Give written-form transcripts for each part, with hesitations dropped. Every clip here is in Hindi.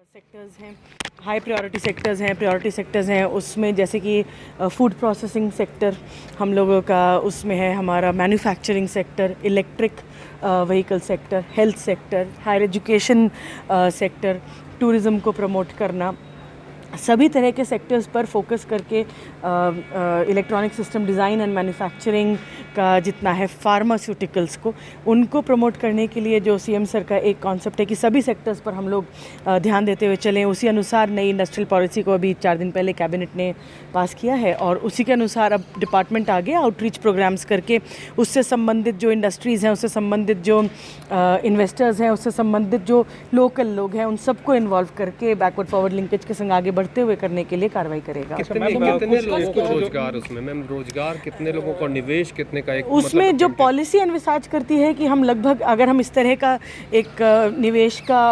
सेक्टर्स हैं, हाई प्रायोरिटी सेक्टर्स हैं उसमें जैसे कि फूड प्रोसेसिंग सेक्टर हम लोगों का, उसमें है हमारा manufacturing sector, electric vehicle sector, health sector, higher education sector, tourism को प्रमोट करना, सभी तरह के सेक्टर्स पर फोकस करके electronic system design and manufacturing का जितना है, फार्मास्यूटिकल्स को उनको प्रमोट करने के लिए जो सीएम सर का एक कॉन्सेप्ट है कि सभी सेक्टर्स पर हम लोग ध्यान देते हुए चलें, उसी अनुसार नई इंडस्ट्रियल पॉलिसी को अभी 4 दिन पहले कैबिनेट ने पास किया है और उसी के अनुसार अब डिपार्टमेंट आगे आउटरीच प्रोग्राम्स करके उससे संबंधित जो इंडस्ट्रीज़ हैं, उससे संबंधित जो इन्वेस्टर्स हैं, उससे संबंधित जो लोकल लोग हैं, उन सबको इन्वॉल्व करके बैकवर्ड फॉरवर्ड लिंकेज के संग आगे बढ़ते हुए करने के लिए कार्रवाई करेगा। कितने लोगों को रोजगार उसमें मैम, रोजगार कितने लोगों को, निवेश कितने का, एक उसमें मतलब जो पॉलिसी एनविसाज करती है कि हम लगभग अगर हम इस तरह का एक निवेश का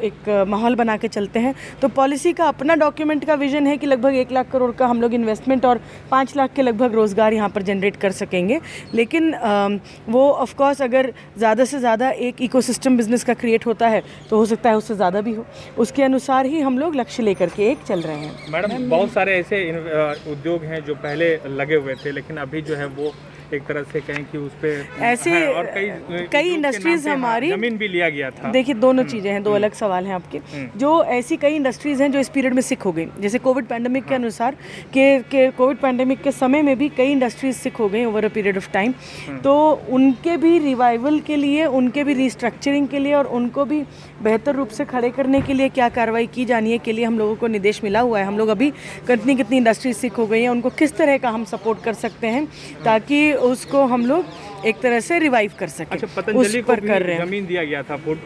एक माहौल बना के चलते हैं तो पॉलिसी का अपना डॉक्यूमेंट का विजन है कि लगभग 1 लाख करोड़ का हम लोग इन्वेस्टमेंट और 5 लाख के लगभग रोज़गार यहाँ पर जनरेट कर सकेंगे। लेकिन वो ऑफ कोर्स अगर ज़्यादा से ज़्यादा एक इकोसिस्टम बिजनेस का क्रिएट होता है तो हो सकता है उससे ज़्यादा भी हो, उसके अनुसार ही हम लोग लक्ष्य लेकर के एक चल रहे हैं। मैडम, बहुत सारे ऐसे उद्योग हैं जो पहले लगे हुए थे लेकिन अभी जो है वो एक तरह से कहें कि उस पे ऐसे और कई इंडस्ट्रीज हमारी जमीन भी लिया गया था। देखिए दोनों चीज़ें हैं, दो अलग सवाल हैं आपके। जो ऐसी कई इंडस्ट्रीज़ हैं जो इस पीरियड में सिक हो गई, जैसे कोविड पैंडेमिक के अनुसार के कोविड पैंडेमिक के समय में भी कई इंडस्ट्रीज सिक हो गई over a period of time, तो उनके भी रिवाइवल के लिए, उनके भी रिस्ट्रक्चरिंग के लिए और उनको भी बेहतर रूप से खड़े करने के लिए क्या कार्रवाई की जानी है के लिए हम लोगों को निर्देश मिला हुआ है। हम लोग अभी कितनी इंडस्ट्रीज सिक हो गई हैं, उनको किस तरह का हम सपोर्ट कर सकते हैं ताकि उसको हम लोग एक तरह से रिवाइव कर सकें। अच्छा, पतंजलि को भी जमीन दिया गया था फूड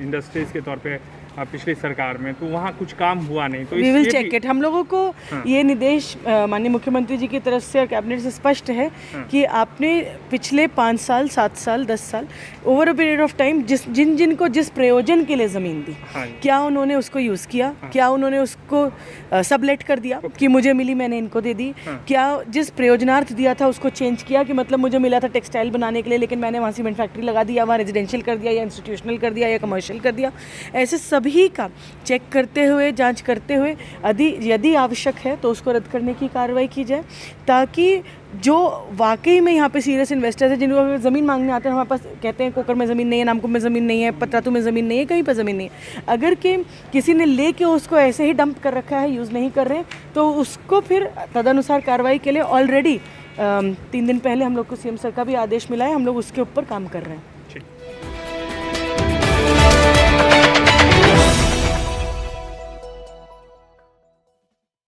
इंडस्ट्रीज के तौर पे पिछली सरकार में, तो वहाँ कुछ काम हुआ नहीं, तो वी विल चेक इट। हम लोगों को ये निर्देश माननीय मुख्यमंत्री जी की तरफ से और कैबिनेट से स्पष्ट है कि आपने पिछले 5 साल, 7 साल, 10 साल over a period of time जिनको जिस प्रयोजन के लिए ज़मीन दी, क्या उन्होंने उसको यूज़ किया, क्या उन्होंने उसको सबलेट कर दिया कि मुझे मिली मैंने इनको दे दी, क्या जिस प्रयोजनार्थ दिया था उसको चेंज किया कि मतलब मुझे मिला था टेक्सटाइल बनाने के लिए लेकिन मैंने वहाँ सीमेंट फैक्ट्री लगा दिया, वहाँ रेजिडेंशियल कर दिया या इंस्टीट्यूशनल कर दिया या कमर्शियल कर दिया। ऐसे सभी का चेक करते हुए, जांच करते हुए यदि आवश्यक है तो उसको रद्द करने की कार्रवाई की जाए, ताकि जो वाकई में यहाँ पे सीरियस इन्वेस्टर्स हैं जिनको ज़मीन मांगने आते हैं, हमारे पास कहते हैं कोकर में ज़मीन नहीं है, नामकुम में ज़मीन नहीं है, पतरातू में ज़मीन नहीं है, कहीं पर ज़मीन नहीं है, अगर कि किसी ने लेके उसको ऐसे ही डंप कर रखा है, यूज़ नहीं कर रहे हैं, तो उसको फिर तदनुसार कार्रवाई के लिए ऑलरेडी 3 दिन पहले हम लोग को सीएम सर का भी आदेश मिला है, हम लोग उसके ऊपर काम कर रहे हैं।